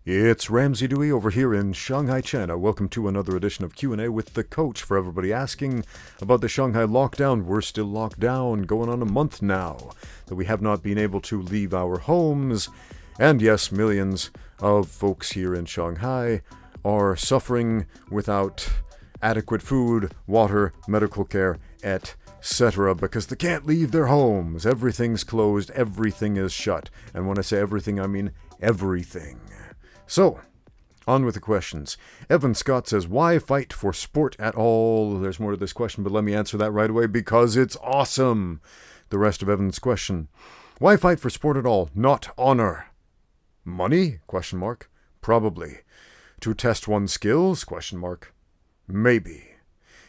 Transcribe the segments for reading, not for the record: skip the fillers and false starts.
It's Ramsey Dewey over here in Shanghai, China. Welcome to another edition of Q&A with the coach. For everybody asking about the Shanghai Lockdown, we're still locked down, going on a month now, that we have not been able to leave our homes. And yes, millions of folks here in Shanghai are suffering without adequate food, water, medical care, etc. because they can't leave their homes. Everything's closed, everything is shut. And when I say everything, I mean everything. So, on with the questions. Evan Scott says, why fight for sport at all? There's more to this question, but let me answer that right away because it's awesome. The rest of Evan's question. Why fight for sport at all? Not honor. Money? Question mark. Probably. To test one's skills? Question mark. Maybe.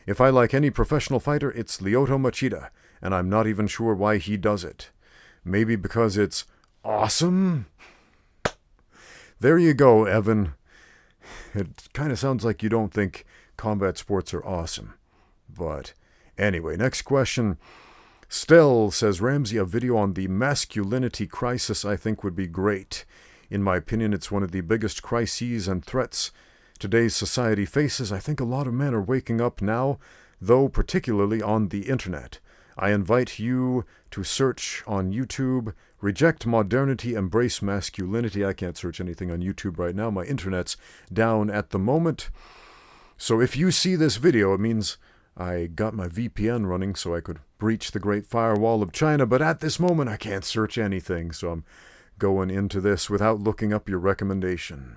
If I like any professional fighter, it's Lyoto Machida, and I'm not even sure why he does it. Maybe because it's awesome? There you go, Evan. It kind of sounds like you don't think combat sports are awesome. But anyway, next question. Stell says, Ramsey, a video on the masculinity crisis I think would be great. In my opinion, it's one of the biggest crises and threats today's society faces. I think a lot of men are waking up now, though particularly on the internet. I invite you to search on YouTube, Reject Modernity, Embrace Masculinity. I can't search anything on YouTube right now. My internet's down at the moment. So if you see this video, it means I got my VPN running so I could breach the Great Firewall of China. But at this moment, I can't search anything. So I'm going into this without looking up your recommendation.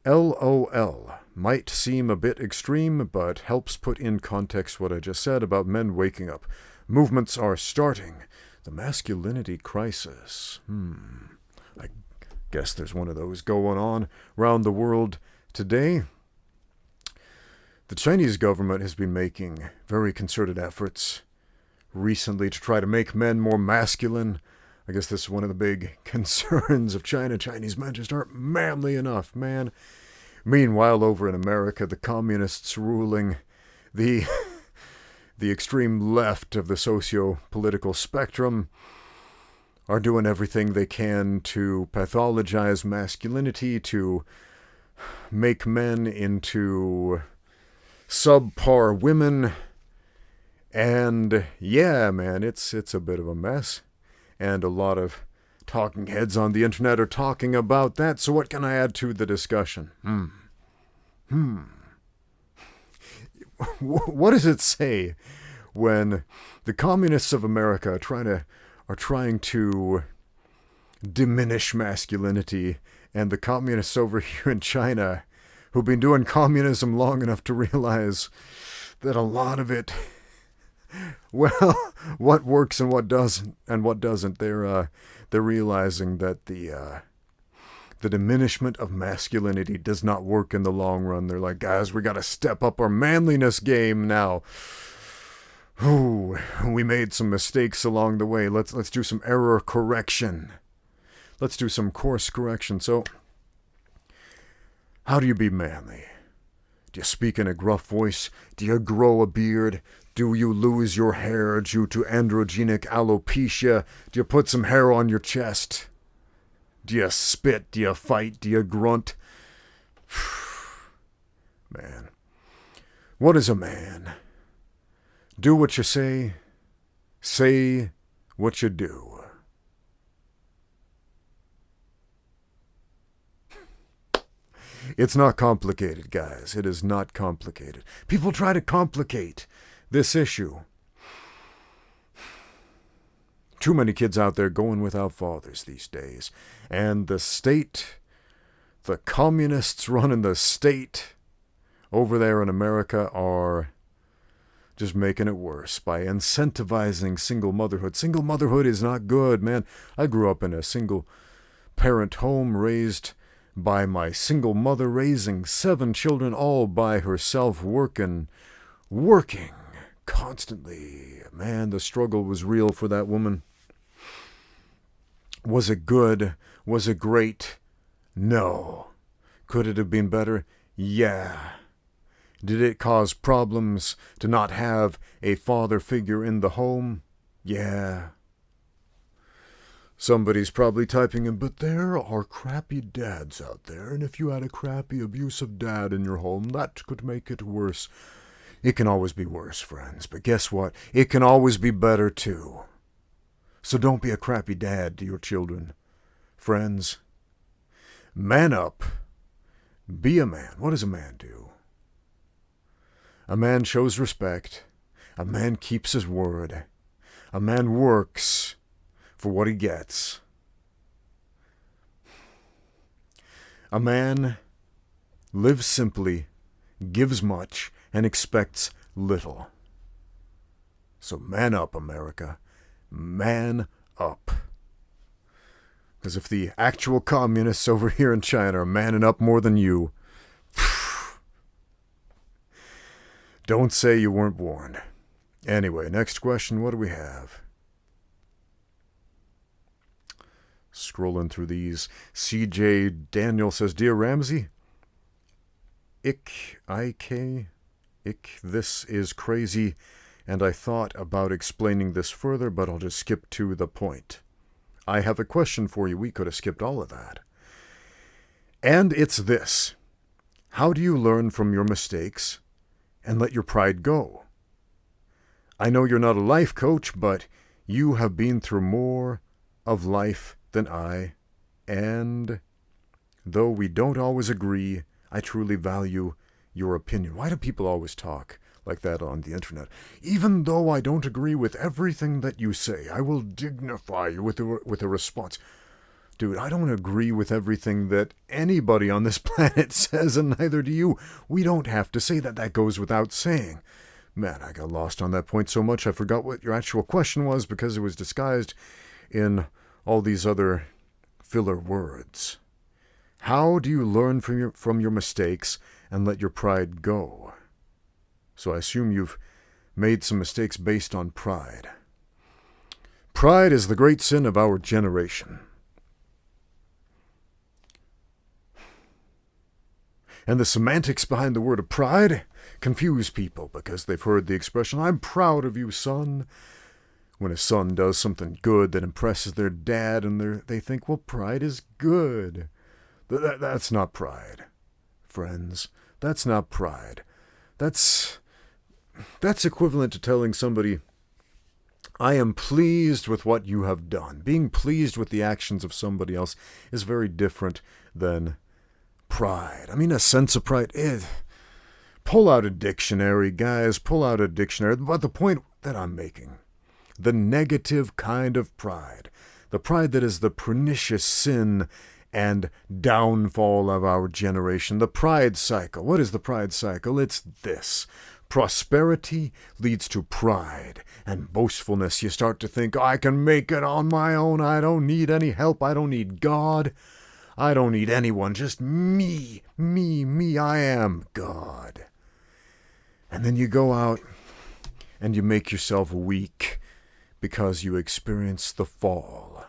LOL. Might seem a bit extreme, but helps put in context what I just said about men waking up. Movements are starting. The masculinity crisis. I guess there's one of those going on around the world today. The Chinese government has been making very concerted efforts recently to try to make men more masculine. I guess this is one of the big concerns of China. Chinese men just aren't manly enough, man. Meanwhile, over in America, the communists ruling the extreme left of the socio-political spectrum are doing everything they can to pathologize masculinity, to make men into subpar women. And yeah, man, it's a bit of a mess. And a lot of talking heads on the internet are talking about that. So what can I add to the discussion? What does it say when the communists of America are trying to diminish masculinity, and the communists over here in China, who've been doing communism long enough to realize that a lot of it, well, what works and what doesn't, they're realizing that the diminishment of masculinity does not work in the long run. They're like, guys, we got to step up our manliness game now. Ooh, we made some mistakes along the way. Let's do some error correction. Let's do some course correction. So, how do you be manly? Do you speak in a gruff voice? Do you grow a beard? Do you lose your hair due to androgenic alopecia? Do you put some hair on your chest? Do you spit? Do you fight? Do you grunt? Man. What is a man? Do what you say what you do. It's not complicated, guys. It is not complicated. People try to complicate this issue. Too many kids out there going without fathers these days. And the state, the communists running the state over there in America are just making it worse by incentivizing single motherhood. Single motherhood is not good, man. I grew up in a single parent home, raised by my single mother, raising 7 children all by herself, working constantly. Man, the struggle was real for that woman. Was it good? Was it great? No. Could it have been better? Yeah. Did it cause problems to not have a father figure in the home? Yeah. Somebody's probably typing in, but there are crappy dads out there, and if you had a crappy, abusive dad in your home, that could make it worse. It can always be worse, friends, but guess what? It can always be better, too. So don't be a crappy dad to your children. Friends, man up. Be a man. What does a man do? A man shows respect. A man keeps his word. A man works for what he gets. A man lives simply, gives much, and expects little. So man up, America. Man up. Because if the actual communists over here in China are manning up more than you, don't say you weren't warned. Anyway, next question, what do we have? Scrolling through these. CJ Daniel says, Dear Ramsey, this is crazy, and I thought about explaining this further, but I'll just skip to the point. I have a question for you. We could have skipped all of that. And it's this. How do you learn from your mistakes and let your pride go? I know you're not a life coach, but you have been through more of life than I, and though we don't always agree, I truly value your opinion. Why do people always talk like that on the internet? Even though I don't agree with everything that you say, I will dignify you with a response. Dude, I don't agree with everything that anybody on this planet says, and neither do you. We don't have to say that. That goes without saying. Man, I got lost on that point so much I forgot what your actual question was because it was disguised in all these other filler words. How do you learn from your mistakes and let your pride go? So I assume you've made some mistakes based on pride. Pride is the great sin of our generation. And the semantics behind the word of pride confuse people because they've heard the expression, I'm proud of you, son. When a son does something good that impresses their dad and they think, well, pride is good. That's not pride, friends. That's not pride. That's equivalent to telling somebody, I am pleased with what you have done. Being pleased with the actions of somebody else is very different than pride. I mean, a sense of pride is... Pull out a dictionary, guys. Pull out a dictionary. But the point that I'm making, the negative kind of pride, the pride that is the pernicious sin and downfall of our generation, the pride cycle. What is the pride cycle? It's this. Prosperity leads to pride and boastfulness. You start to think, I can make it on my own. I don't need any help. I don't need God. I don't need anyone. Just me. I am God. And then you go out and you make yourself weak because you experience the fall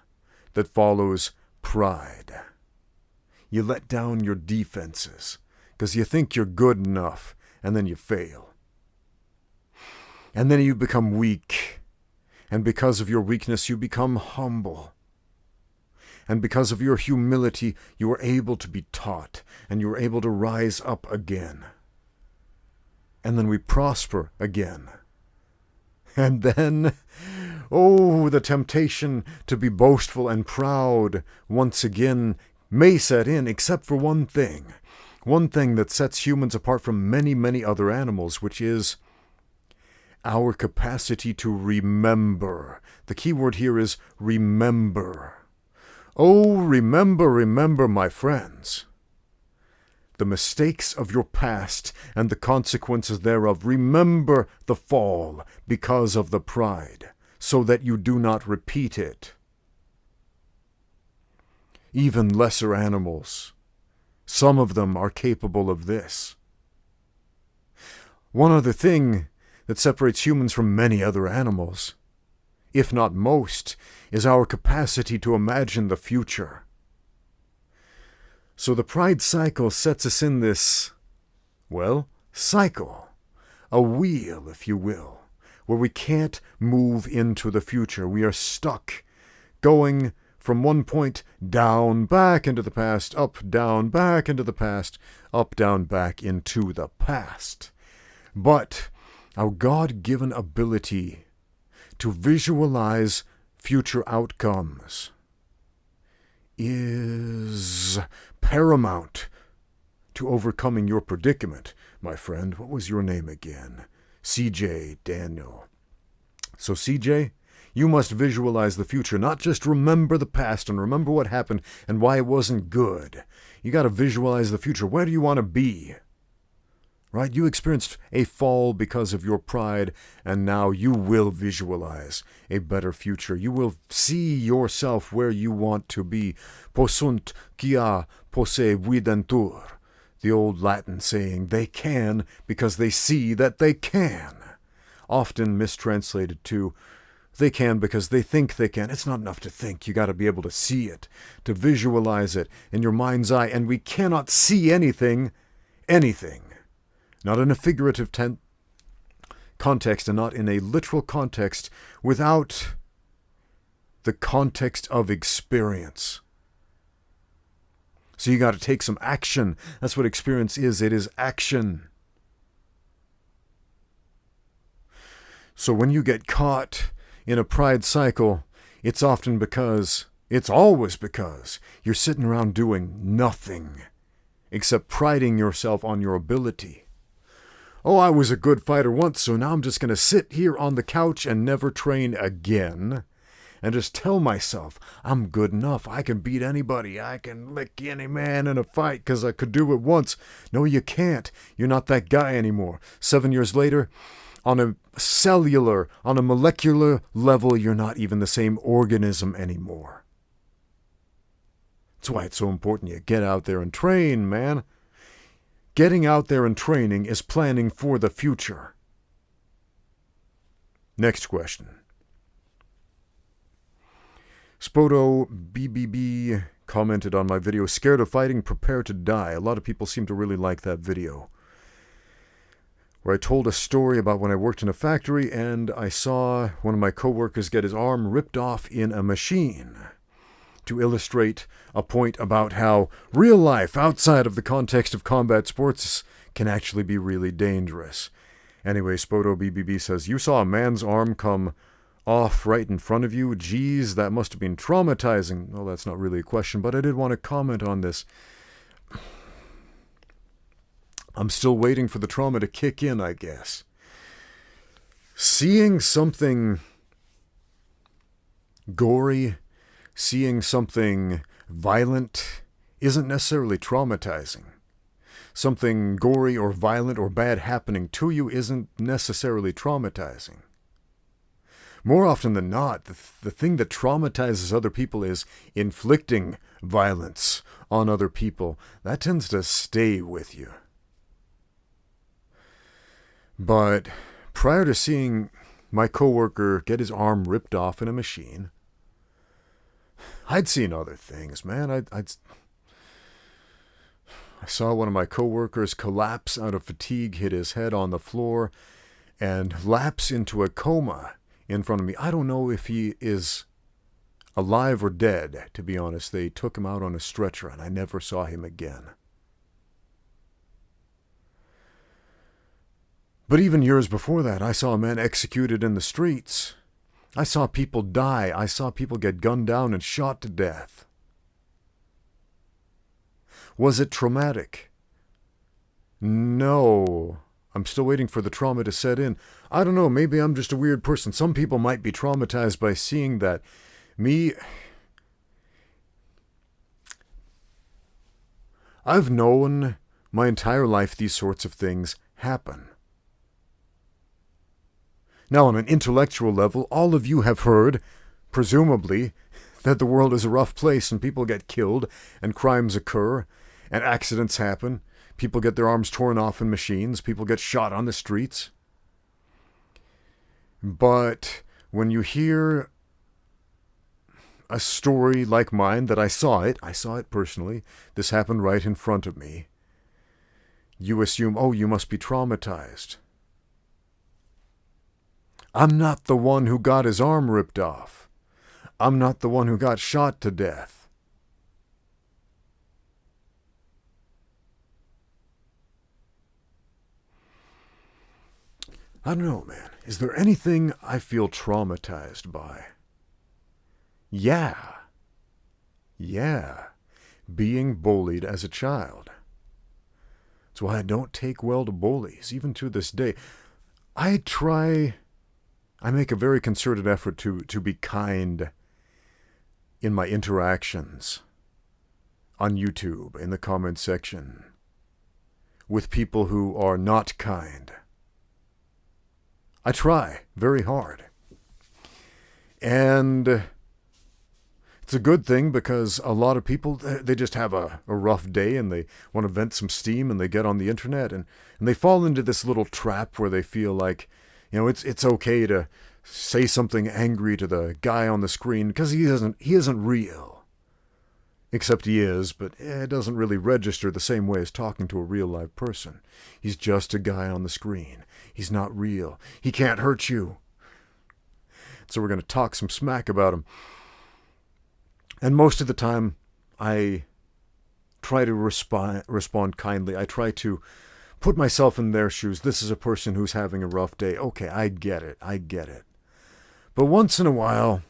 that follows pride. You let down your defenses because you think you're good enough, and then you fail. And then you become weak, and because of your weakness you become humble. And because of your humility you are able to be taught, and you are able to rise up again. And then we prosper again. And then, oh, the temptation to be boastful and proud once again may set in, except for one thing that sets humans apart from many, many other animals, which is our capacity to remember. The key word here is remember. Oh, remember, my friends, the mistakes of your past and the consequences thereof. Remember the fall because of the pride, so that you do not repeat it. Even lesser animals, some of them are capable of this. One other thing that separates humans from many other animals, if not most, is our capacity to imagine the future. So the pride cycle sets us in this, cycle, a wheel, if you will, where we can't move into the future. We are stuck going from one point, down, back into the past, up, down, back into the past, up, down, back into the past. But our God-given ability to visualize future outcomes is paramount to overcoming your predicament, my friend. What was your name again? CJ Daniel. So CJ, you must visualize the future, not just remember the past and remember what happened and why it wasn't good. You got to visualize the future. Where do you want to be? Right? You experienced a fall because of your pride, and now you will visualize a better future. You will see yourself where you want to be. Possunt quia posse videntur. The old Latin saying, they can because they see that they can. Often mistranslated to, they can because they think they can. It's not enough to think. You got to be able to see it, to visualize it in your mind's eye. And we cannot see anything, not in a figurative context and not in a literal context, without the context of experience. So you got to take some action. That's what experience is. It is action. So when you get caught in a pride cycle, it's always because you're sitting around doing nothing except priding yourself on your ability. Oh, I was a good fighter once, so now I'm just going to sit here on the couch and never train again and just tell myself I'm good enough. I can beat anybody. I can lick any man in a fight because I could do it once. No, you can't. You're not that guy anymore. 7 years later, on a cellular, on a molecular level, you're not even the same organism anymore. That's why it's so important you get out there and train, man. Getting out there and training is planning for the future. Next question. Spoto BBB commented on my video, scared of fighting, prepare to die. A lot of people seem to really like that video, where I told a story about when I worked in a factory and I saw one of my coworkers get his arm ripped off in a machine, to illustrate a point about how real life outside of the context of combat sports can actually be really dangerous. Anyway, Spoto BBB says, you saw a man's arm come off right in front of you? Geez, that must have been traumatizing. Well, that's not really a question, but I did want to comment on this. I'm still waiting for the trauma to kick in, I guess. Seeing something gory, seeing something violent isn't necessarily traumatizing. Something gory or violent or bad happening to you isn't necessarily traumatizing. More often than not, the thing that traumatizes other people is inflicting violence on other people. That tends to stay with you. But prior to seeing my coworker get his arm ripped off in a machine, I'd seen other things, man. I saw one of my coworkers collapse out of fatigue, hit his head on the floor, and lapse into a coma in front of me. I don't know if he is alive or dead, to be honest. They took him out on a stretcher, and I never saw him again. But even years before that, I saw a man executed in the streets. I saw people die. I saw people get gunned down and shot to death. Was it traumatic? No. I'm still waiting for the trauma to set in. I don't know, maybe I'm just a weird person. Some people might be traumatized by seeing that. Me, I've known my entire life these sorts of things happen. Now, on an intellectual level, all of you have heard, presumably, that the world is a rough place and people get killed and crimes occur and accidents happen. People get their arms torn off in machines. People get shot on the streets. But when you hear a story like mine, that I saw it personally, this happened right in front of me, you assume, oh, you must be traumatized. I'm not the one who got his arm ripped off. I'm not the one who got shot to death. I don't know, man. Is there anything I feel traumatized by? Yeah. Being bullied as a child. That's why I don't take well to bullies, even to this day. I make a very concerted effort to be kind in my interactions on YouTube, in the comment section, with people who are not kind. I try very hard. And it's a good thing because a lot of people, they just have a rough day and they want to vent some steam and they get on the internet and they fall into this little trap where they feel like, it's okay to say something angry to the guy on the screen because he isn't real. Except he is, but it doesn't really register the same way as talking to a real live person. He's just a guy on the screen. He's not real. He can't hurt you. So we're going to talk some smack about him. And most of the time, I try to respond kindly. I try to put myself in their shoes. This is a person who's having a rough day. Okay, I get it. But once in a while,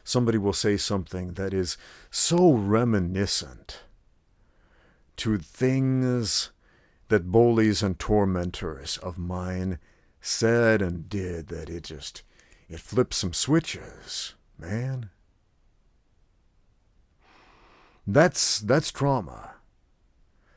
somebody will say something that is so reminiscent to things that bullies and tormentors of mine said and did that it flips some switches, man. That's trauma.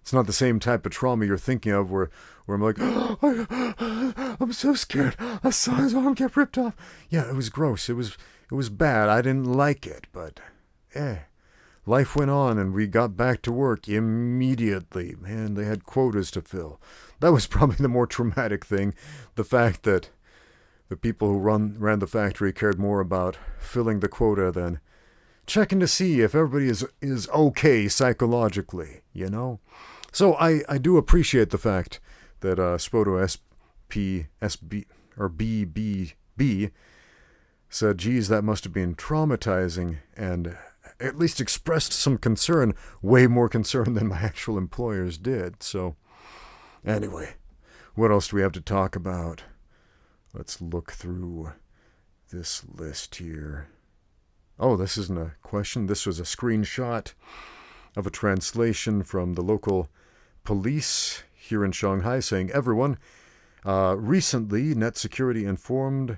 It's not the same type of trauma you're thinking of where I'm like, I'm so scared. I saw his arm get ripped off. Yeah, it was gross. It was bad. I didn't like it, but life went on and we got back to work immediately. Man, they had quotas to fill. That was probably the more traumatic thing. The fact that the people who ran the factory cared more about filling the quota than checking to see if everybody is okay psychologically, So I do appreciate the fact that Spoto SB or BBB said, geez, that must have been traumatizing, and at least expressed some concern, way more concern than my actual employers did. So anyway, what else do we have to talk about? Let's look through this list here. Oh, this isn't a question. This was a screenshot of a translation from the local police here in Shanghai saying, everyone, recently Net Security informed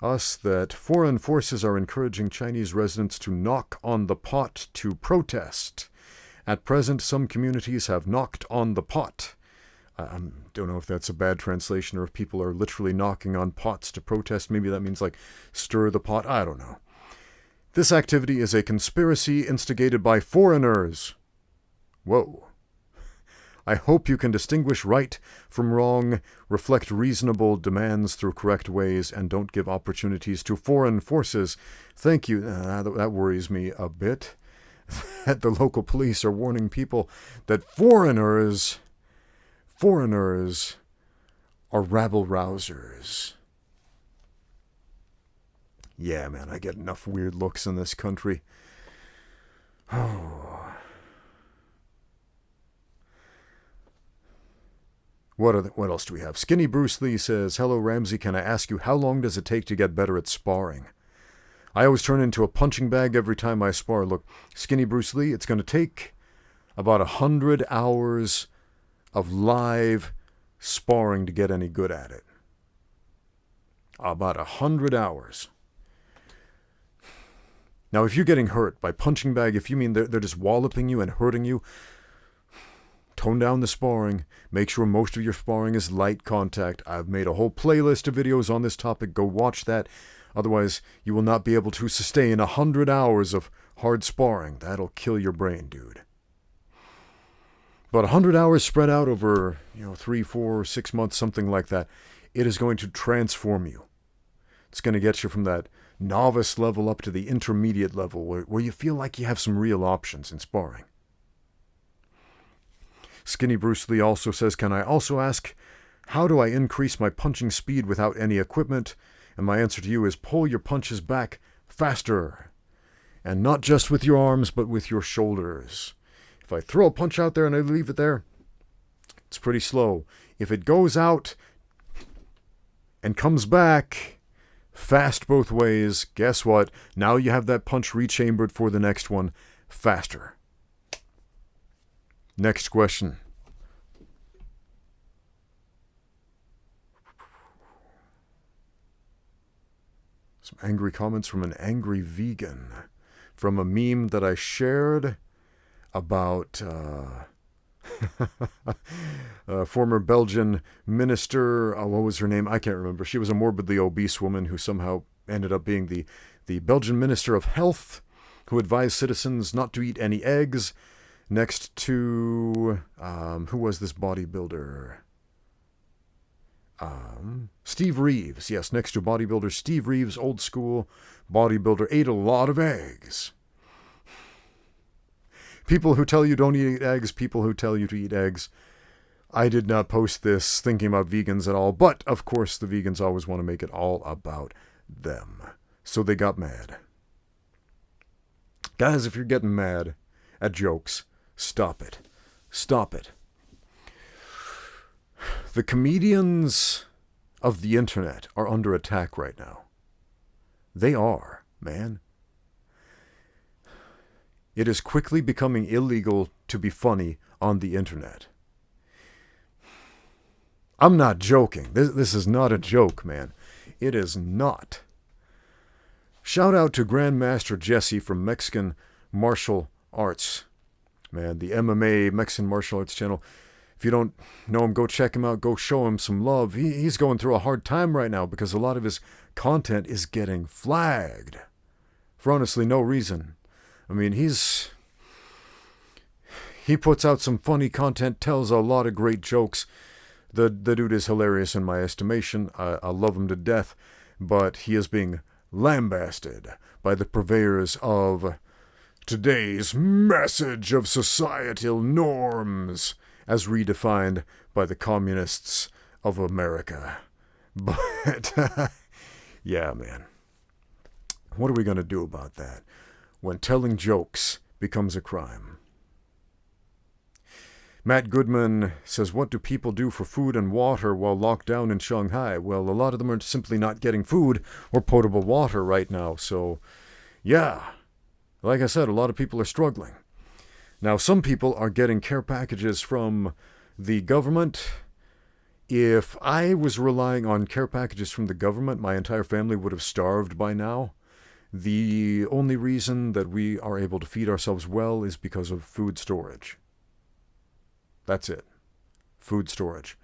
us that foreign forces are encouraging Chinese residents to knock on the pot to protest. At present, some communities have knocked on the pot. I don't know if that's a bad translation or if people are literally knocking on pots to protest. Maybe that means like stir the pot. I don't know. This activity is a conspiracy instigated by foreigners. Whoa. I hope you can distinguish right from wrong, reflect reasonable demands through correct ways, and don't give opportunities to foreign forces. Thank you. That worries me a bit. That the local police are warning people that foreigners are rabble-rousers. Yeah, man, I get enough weird looks in this country. Oh. What else do we have? Skinny Bruce Lee says, hello, Ramsey, can I ask you, how long does it take to get better at sparring? I always turn into a punching bag every time I spar. Look, Skinny Bruce Lee, it's going to take about 100 hours of live sparring to get any good at it. About 100 hours. Now, if you're getting hurt by punching bag, if you mean they're just walloping you and hurting you, tone down the sparring. Make sure most of your sparring is light contact. I've made a whole playlist of videos on this topic. Go watch that. Otherwise, you will not be able to sustain 100 hours of hard sparring. That'll kill your brain, dude. But 100 hours spread out over, 3, 4, 6 months, something like that, it is going to transform you. It's going to get you from that novice level up to the intermediate level where you feel like you have some real options in sparring. Skinny Bruce Lee also says, can I also ask, how do I increase my punching speed without any equipment? And my answer to you is pull your punches back faster. And not just with your arms, but with your shoulders. If I throw a punch out there and I leave it there, it's pretty slow. If it goes out and comes back fast both ways, guess what? Now you have that punch rechambered for the next one faster. Next question. Some angry comments from an angry vegan. From a meme that I shared about former Belgian minister, what was her name? I can't remember. She was a morbidly obese woman who somehow ended up being the Belgian Minister of Health, who advised citizens not to eat any eggs, next to, who was this bodybuilder? Steve Reeves. Yes, next to bodybuilder Steve Reeves, old school bodybuilder, ate a lot of eggs. People who tell you don't eat eggs, people who tell you to eat eggs. I did not post this thinking about vegans at all, but of course the vegans always want to make it all about them. So they got mad. Guys, if you're getting mad at jokes, stop it. Stop it. The comedians of the internet are under attack right now. They are, man. It is quickly becoming illegal to be funny on the internet. I'm not joking. This is not a joke, man. It is not. Shout out to Grandmaster Jesse from Mexican Martial Arts. Man, the MMA Mexican Martial Arts channel. If you don't know him, go check him out. Go show him some love. He's going through a hard time right now because a lot of his content is getting flagged. For honestly no reason. I mean, he puts out some funny content, tells a lot of great jokes. The dude is hilarious in my estimation. I love him to death. But he is being lambasted by the purveyors of today's message of societal norms as redefined by the communists of America. But, yeah, man. What are we going to do about that when telling jokes becomes a crime? Matt Goodman says, what do people do for food and water while locked down in Shanghai? Well, a lot of them are simply not getting food or potable water right now. So, yeah, like I said, a lot of people are struggling. Now, some people are getting care packages from the government. If I was relying on care packages from the government, my entire family would have starved by now. The only reason that we are able to feed ourselves well is because of food storage. That's it. Food storage.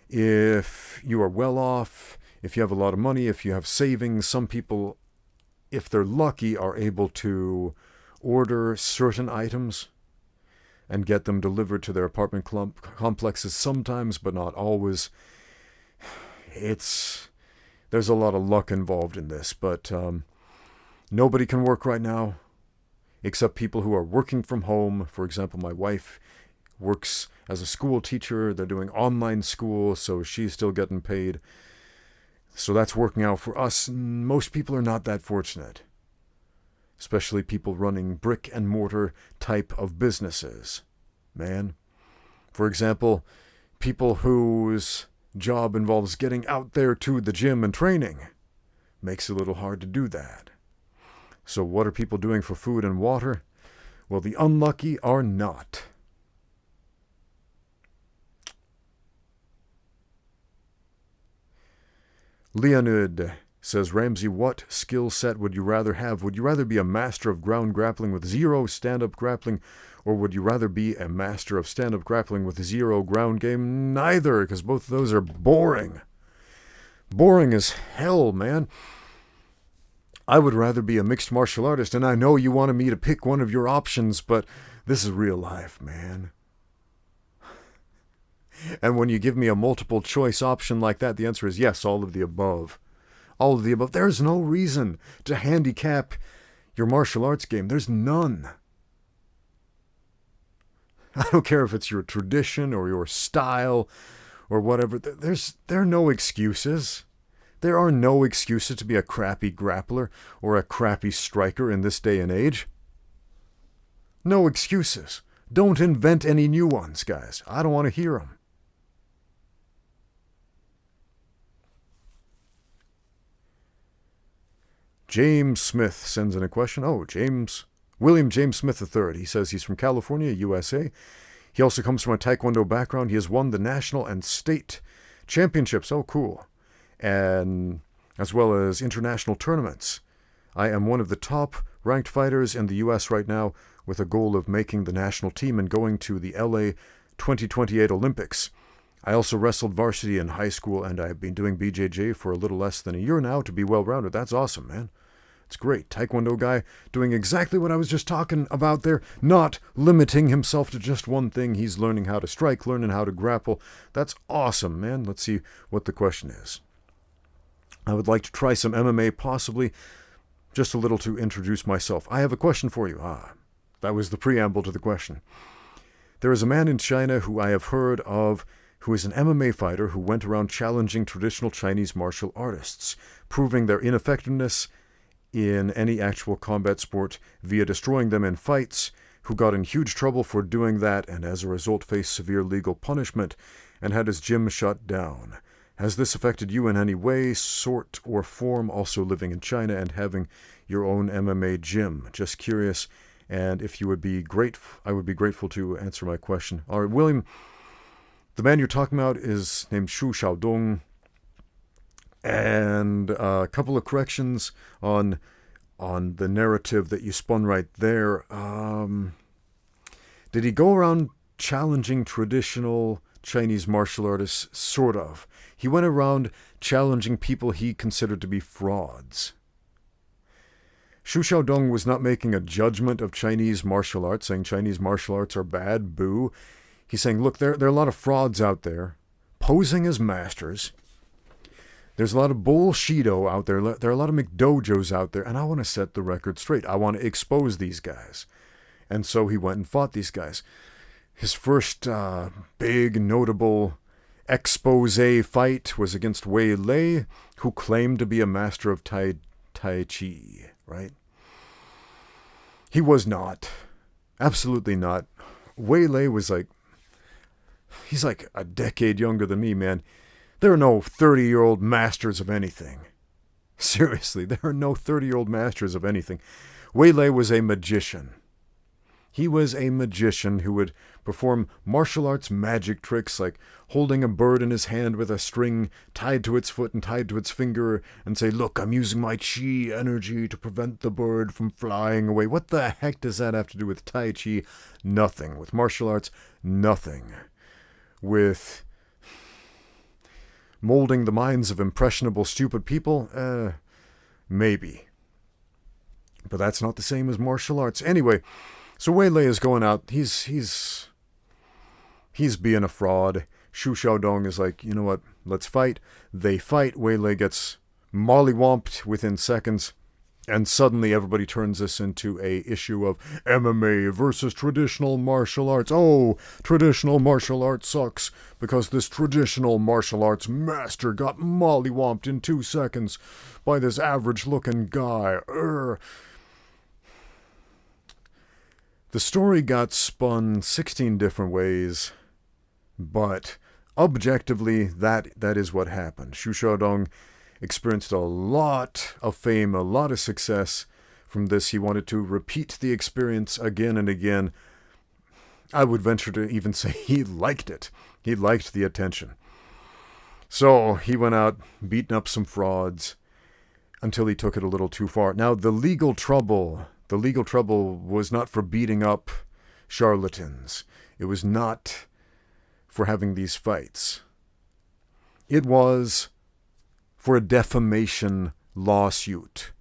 If you are well off, if you have a lot of money, if you have savings, some people, if they're lucky, are able to order certain items and get them delivered to their apartment complexes sometimes, but not always. There's a lot of luck involved in this, but nobody can work right now except people who are working from home. For example, my wife works as a school teacher. They're doing online school, so she's still getting paid. So that's working out for us. Most people are not that fortunate, especially people running brick and mortar type of businesses. Man, for example, people whose job involves getting out there to the gym and training. Makes it a little hard to do that. So what are people doing for food and water? Well, the unlucky are not. Leonid says, Ramsey, what skill set would you rather have? Would you rather be a master of ground grappling with zero stand-up grappling, or would you rather be a master of stand-up grappling with zero ground game? Neither, because both of those are boring. Boring as hell, man. I would rather be a mixed martial artist, and I know you wanted me to pick one of your options, but this is real life, man. And when you give me a multiple choice option like that, the answer is yes, all of the above. All of the above. There's no reason to handicap your martial arts game. There's none. I don't care if it's your tradition or your style or whatever. There are no excuses. There are no excuses to be a crappy grappler or a crappy striker in this day and age. No excuses. Don't invent any new ones, guys. I don't want to hear them. James Smith sends in a question. Oh, William James Smith III. He says he's from California, USA. He also comes from a Taekwondo background. He has won the national and state championships. Oh, cool. And as well as international tournaments. I am one of the top ranked fighters in the U.S. right now with a goal of making the national team and going to the LA 2028 Olympics. I also wrestled varsity in high school, and I've been doing BJJ for a little less than a year now to be well-rounded. That's awesome, man. It's great. Taekwondo guy doing exactly what I was just talking about there, not limiting himself to just one thing. He's learning how to strike, learning how to grapple. That's awesome, man. Let's see what the question is. I would like to try some MMA, possibly just a little to introduce myself. I have a question for you. That was the preamble to the question. There is a man in China who I have heard of who is an MMA fighter who went around challenging traditional Chinese martial artists, proving their ineffectiveness in any actual combat sport via destroying them in fights, who got in huge trouble for doing that and as a result faced severe legal punishment and had his gym shut down. Has this affected you in any way, sort, or form, also living in China and having your own MMA gym? Just curious, and if you would be grateful, I would be grateful to answer my question. All right, William, the man you're talking about is named Xiaodong. And a couple of corrections on the narrative that you spun right there. Did he go around challenging traditional Chinese martial artists? Sort of. He went around challenging people he considered to be frauds. Xu Xiaodong was not making a judgment of Chinese martial arts, saying Chinese martial arts are bad, boo. He's saying, look, there are a lot of frauds out there, posing as masters. There's a lot of bullshido out there. There are a lot of McDojos out there, and I want to set the record straight. I want to expose these guys. And so he went and fought these guys. His first big, notable expose fight was against Wei Lei, who claimed to be a master of Tai Chi, right? He was not. Absolutely not. Wei Lei was he's like a decade younger than me, man. There are no 30-year-old masters of anything. Seriously, there are no 30-year-old masters of anything. Wei Lei was a magician. He was a magician who would perform martial arts magic tricks like holding a bird in his hand with a string tied to its foot and tied to its finger and say, look, I'm using my chi energy to prevent the bird from flying away. What the heck does that have to do with Tai Chi? Nothing. With martial arts, nothing. With molding the minds of impressionable, stupid people? Maybe. But that's not the same as martial arts. Anyway, so Wei Lei is going out. He's being a fraud. Xu Xiaodong is like, you know what, let's fight. They fight. Wei Lei gets mollywomped within seconds. And suddenly everybody turns this into a issue of MMA versus traditional martial arts. Oh, traditional martial arts sucks because this traditional martial arts master got mollywomped in 2 seconds by this average-looking guy. The story got spun 16 different ways, but objectively, that is what happened. Xu Xiaodong experienced a lot of fame, a lot of success from this. He wanted to repeat the experience again and again. I would venture to even say he liked it. He liked the attention. So he went out, beating up some frauds until he took it a little too far. Now, the legal trouble was not for beating up charlatans. It was not for having these fights. It was for a defamation lawsuit.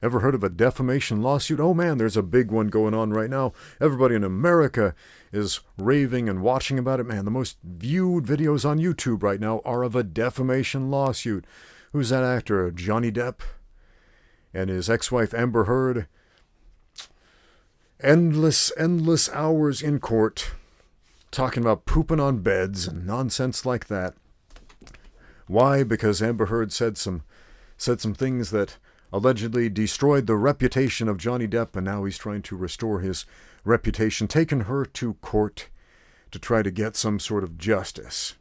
Ever heard of a defamation lawsuit? Oh man, there's a big one going on right now. Everybody in America is raving and watching about it. Man, the most viewed videos on YouTube right now are of a defamation lawsuit. Who's that actor? Johnny Depp and his ex-wife Amber Heard. Endless hours in court talking about pooping on beds and nonsense like that. Why? Because Amber Heard said some things that allegedly destroyed the reputation of Johnny Depp, and now he's trying to restore his reputation, taking her to court to try to get some sort of justice.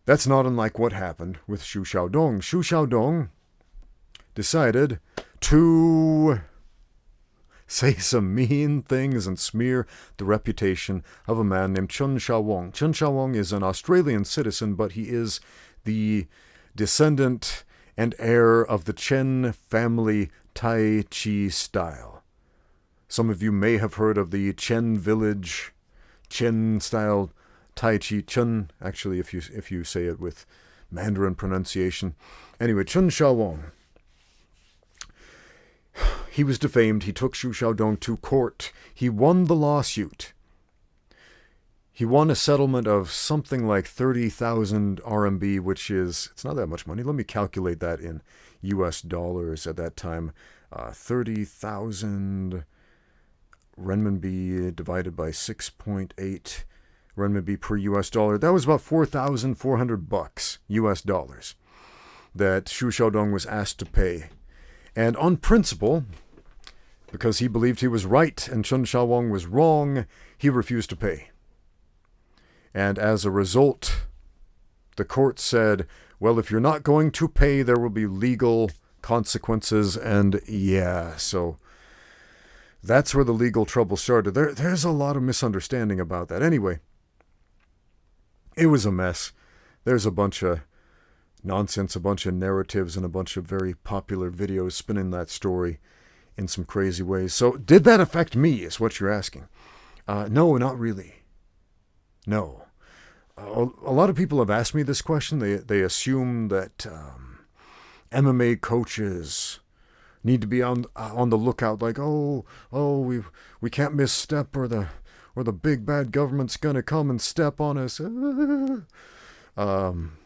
That's not unlike what happened with Xiaodong. Xiaodong decided to say some mean things and smear the reputation of a man named Chen Xiaowong. Chen Xiaowong is an Australian citizen, but he is the descendant and heir of the Chen family Tai Chi style. Some of you may have heard of the Chen village, Chen style Tai Chi. Chen, actually, if you say it with Mandarin pronunciation. Anyway, Chen Xiaowong. He was defamed. He took Xu Xiaodong to court. He won the lawsuit. He won a settlement of something like 30,000 RMB, which is, it's not that much money. Let me calculate that in US dollars at that time. 30,000 renminbi divided by 6.8 renminbi per US dollar. That was about 4,400 bucks US dollars that Xu Xiaodong was asked to pay. And on principle, because he believed he was right and Chen Xiaowong was wrong, he refused to pay. And as a result, the court said, well, if you're not going to pay, there will be legal consequences. And yeah, so that's where the legal trouble started. There's a lot of misunderstanding about that. Anyway, it was a mess. There's a bunch of nonsense, a bunch of narratives, and a bunch of very popular videos spinning that story in some crazy ways. So did that affect me, is what you're asking? No, not really. No. A lot of people have asked me this question. They assume that MMA coaches need to be on the lookout, like, we can't misstep, or the big bad government's gonna come and step on us.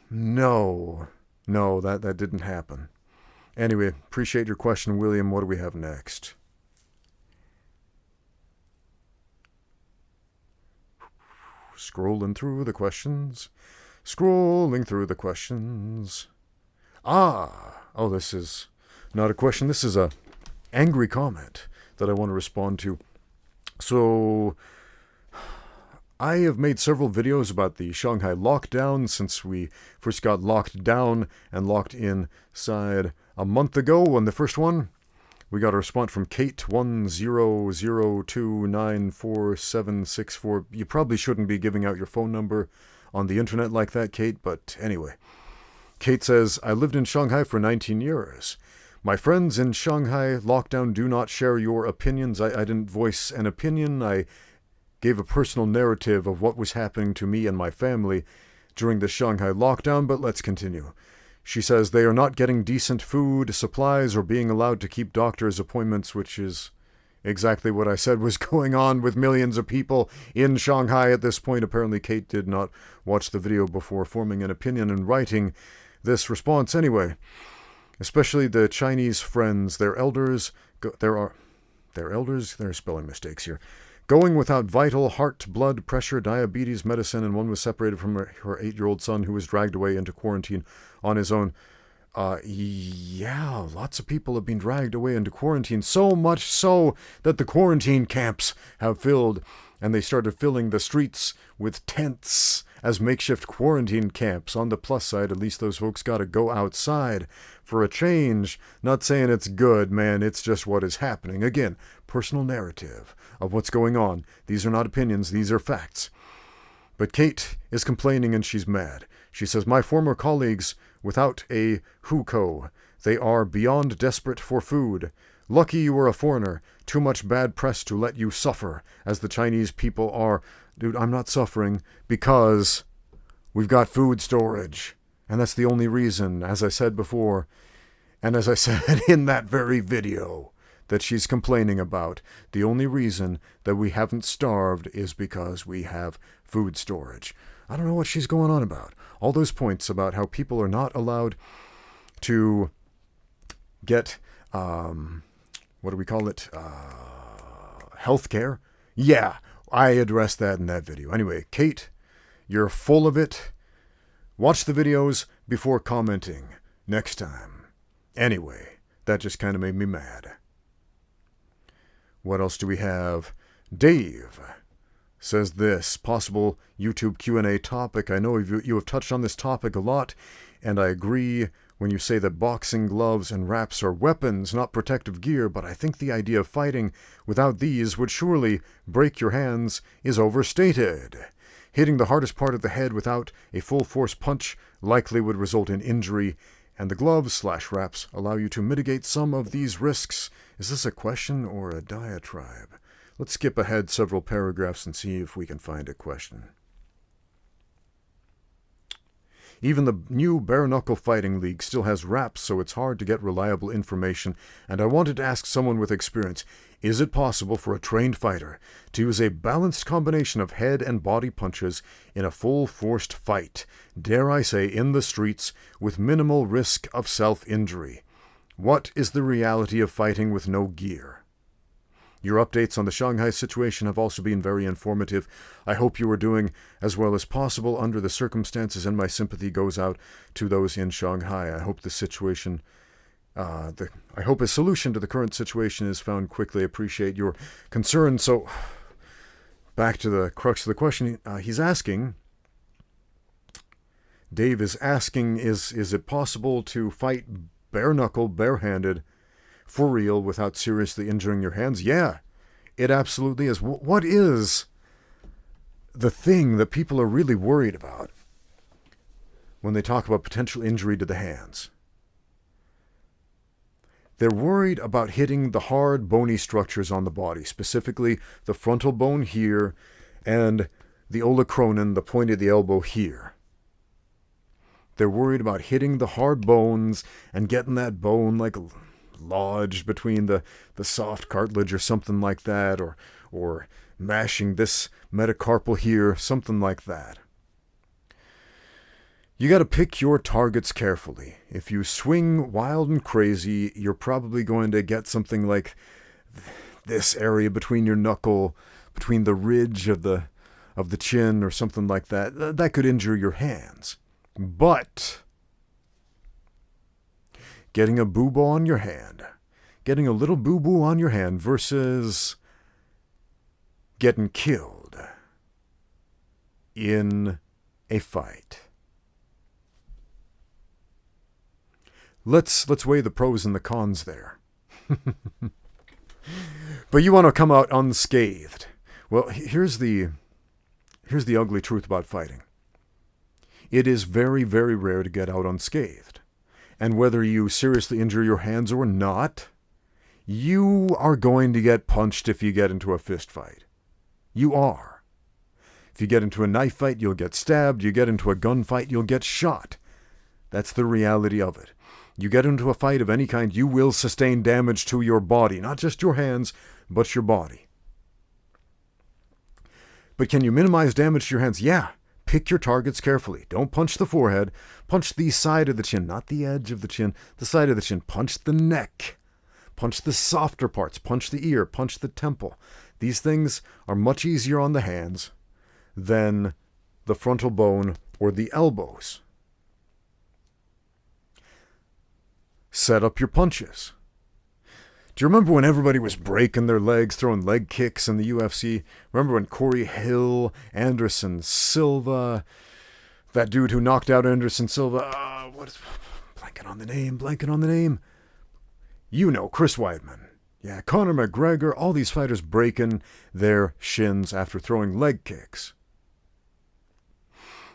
No, that didn't happen. Anyway, appreciate your question, William. What do we have next? Scrolling through the questions. This is not a question. This is a angry comment that I want to respond to. So, I have made several videos about the Shanghai Lockdown since we first got locked down and locked inside a month ago. On the first one, we got a response from Kate 1002947764. You probably shouldn't be giving out your phone number on the internet like that, Kate, but anyway. Kate says, I lived in Shanghai for 19 years. My friends in Shanghai Lockdown do not share your opinions. I didn't voice an opinion. I gave a personal narrative of what was happening to me and my family during the Shanghai Lockdown, but let's continue. She says they are not getting decent food, supplies, or being allowed to keep doctor's appointments, which is exactly what I said was going on with millions of people in Shanghai at this point. Apparently, Kate did not watch the video before forming an opinion and writing this response anyway. Especially the Chinese friends, their elders, there are spelling mistakes here. Going without vital, heart, blood pressure, diabetes medicine, and one was separated from her 8-year-old son who was dragged away into quarantine on his own. Lots of people have been dragged away into quarantine, so much so that the quarantine camps have filled, and they started filling the streets with tents as makeshift quarantine camps. On the plus side, at least those folks got to go outside for a change. Not saying it's good, man, it's just what is happening. Again, personal narrative of what's going on. These are not opinions, these are facts. But Kate is complaining and she's mad. She says, my former colleagues without a hukou, they are beyond desperate for food. Lucky you were a foreigner. Too much bad press to let you suffer, as the Chinese people are. Dude, I'm not suffering because we've got food storage. And that's the only reason, as I said before, and as I said in that very video that she's complaining about, the only reason that we haven't starved is because we have food storage. I don't know what she's going on about. All those points about how people are not allowed to get, what do we call it, healthcare? Yeah, I addressed that in that video. Anyway, Kate, you're full of it. Watch the videos before commenting next time. Anyway, that just kind of made me mad. What else do we have? Dave says this, possible YouTube Q&A topic. I know you have touched on this topic a lot, and I agree when you say that boxing gloves and wraps are weapons, not protective gear, but I think the idea of fighting without these would surely break your hands is overstated. Hitting the hardest part of the head without a full-force punch likely would result in injury, and the gloves/wraps allow you to mitigate some of these risks. Is this a question or a diatribe? Let's skip ahead several paragraphs and see if we can find a question. Even the new bare-knuckle fighting league still has wraps, so it's hard to get reliable information, and I wanted to ask someone with experience, is it possible for a trained fighter to use a balanced combination of head and body punches in a full-forced fight, dare I say in the streets, with minimal risk of self-injury? What is the reality of fighting with no gear? Your updates on the Shanghai situation have also been very informative. I hope you are doing as well as possible under the circumstances, and my sympathy goes out to those in Shanghai. I hope the situation, I hope a solution to the current situation is found quickly. I appreciate your concern. So, back to the crux of the question. He's asking, Dave is asking, is it possible to fight bare-knuckle, barehanded, for real, without seriously injuring your hands? Yeah, it absolutely is. What is the thing that people are really worried about when they talk about potential injury to the hands? They're worried about hitting the hard, bony structures on the body, specifically the frontal bone here and the olecranon, the point of the elbow here. They're worried about hitting the hard bones and getting that bone like lodged between the soft cartilage or something like that, or mashing this metacarpal here, something like that. You got to pick your targets carefully. If you swing wild and crazy, you're probably going to get something like this area between your knuckle, between the ridge of the chin or something like that. That could injure your hands. But getting a boo-boo on your hand, getting a little boo-boo on your hand versus getting killed in a fight. Let's weigh the pros and the cons there. But you want to come out unscathed. Well, here's the ugly truth about fighting. It is very, very rare to get out unscathed. And whether you seriously injure your hands or not, you are going to get punched if you get into a fist fight. You are. If you get into a knife fight, you'll get stabbed. You get into a gunfight, you'll get shot. That's the reality of it. You get into a fight of any kind, you will sustain damage to your body. Not just your hands, but your body. But can you minimize damage to your hands? Yeah. Pick your targets carefully. Don't punch the forehead. Punch the side of the chin, not the edge of the chin, the side of the chin. Punch the neck. Punch the softer parts. Punch the ear. Punch the temple. These things are much easier on the hands than the frontal bone or the elbows. Set up your punches. Do you remember when everybody was breaking their legs, throwing leg kicks in the UFC? Remember when Corey Hill, Anderson Silva, that dude who knocked out Anderson Silva, blanking on the name. You know, Chris Weidman. Yeah, Conor McGregor, all these fighters breaking their shins after throwing leg kicks.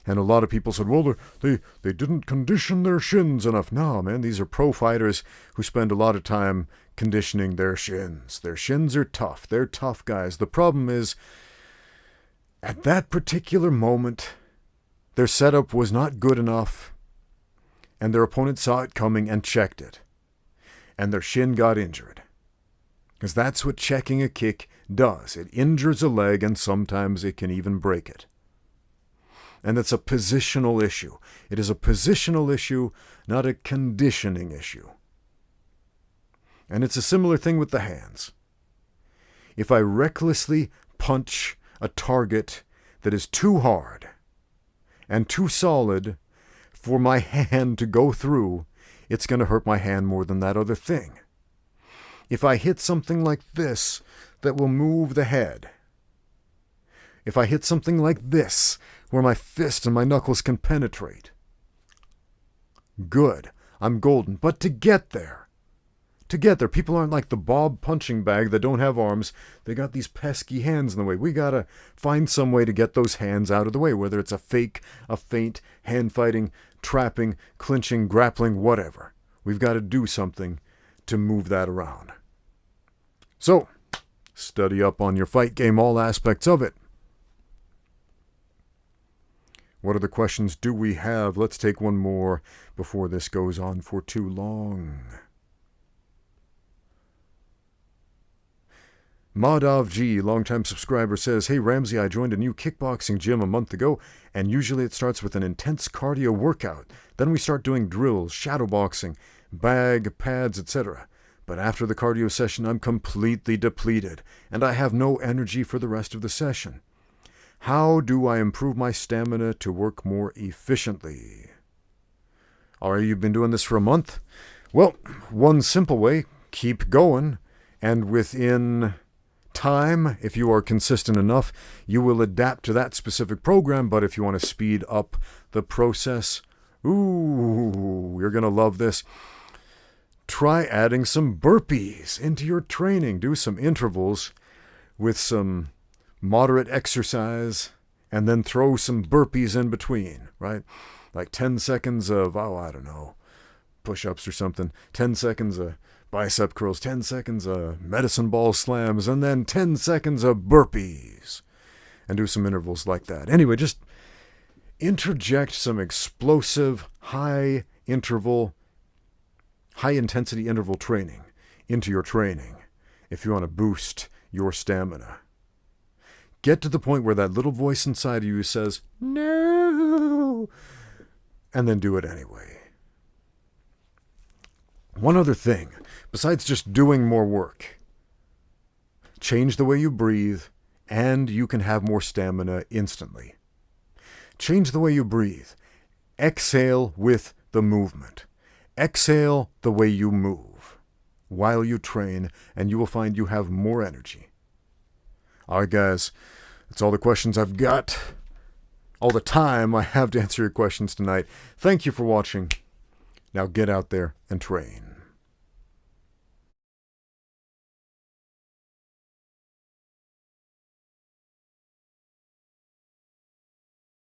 And a lot of people said, well, they didn't condition their shins enough. No, man, these are pro fighters who spend a lot of time conditioning their shins. Their shins are tough. They're tough guys. The problem is, at that particular moment, their setup was not good enough, and their opponent saw it coming and checked it. And their shin got injured. Because that's what checking a kick does. It injures a leg, and sometimes it can even break it. And it's a positional issue. It is a positional issue, not a conditioning issue. And it's a similar thing with the hands. If I recklessly punch a target that is too hard and too solid for my hand to go through, it's going to hurt my hand more than that other thing. If I hit something like this that will move the head, if I hit something like this where my fist and my knuckles can penetrate, good, I'm golden. But to get there, people aren't like the Bob punching bag that don't have arms. They got these pesky hands in the way. We gotta find some way to get those hands out of the way, whether it's a fake, a feint, hand fighting, trapping, clinching, grappling, whatever. We've got to do something to move that around. So, study up on your fight game, all aspects of it. What other questions do we have? Let's take one more before this goes on for too long. Madhav G, longtime subscriber, says, "Hey Ramsey, I joined a new kickboxing gym a month ago, and usually it starts with an intense cardio workout. Then we start doing drills, shadowboxing, bag, pads, etc. But after the cardio session, I'm completely depleted, and I have no energy for the rest of the session. How do I improve my stamina to work more efficiently?" All right, you've been doing this for a month? Well, one simple way, keep going, and within time, if you are consistent enough, you will adapt to that specific program. But if you want to speed up the process, you're going to love this. Try adding some burpees into your training. Do some intervals with some moderate exercise, and then throw some burpees in between, right? Like 10 seconds of, push-ups or something. 10 seconds of bicep curls, 10 seconds of medicine ball slams, and then 10 seconds of burpees. And do some intervals like that. Anyway, just interject some explosive, high-intensity interval training into your training if you want to boost your stamina. Get to the point where that little voice inside of you says, "No," and then do it anyway. One other thing, besides just doing more work, change the way you breathe, and you can have more stamina instantly. Change the way you breathe. Exhale with the movement. Exhale the way you move while you train, and you will find you have more energy. All right, guys, that's all the questions I've got. All the time I have to answer your questions tonight. Thank you for watching. Now get out there and train.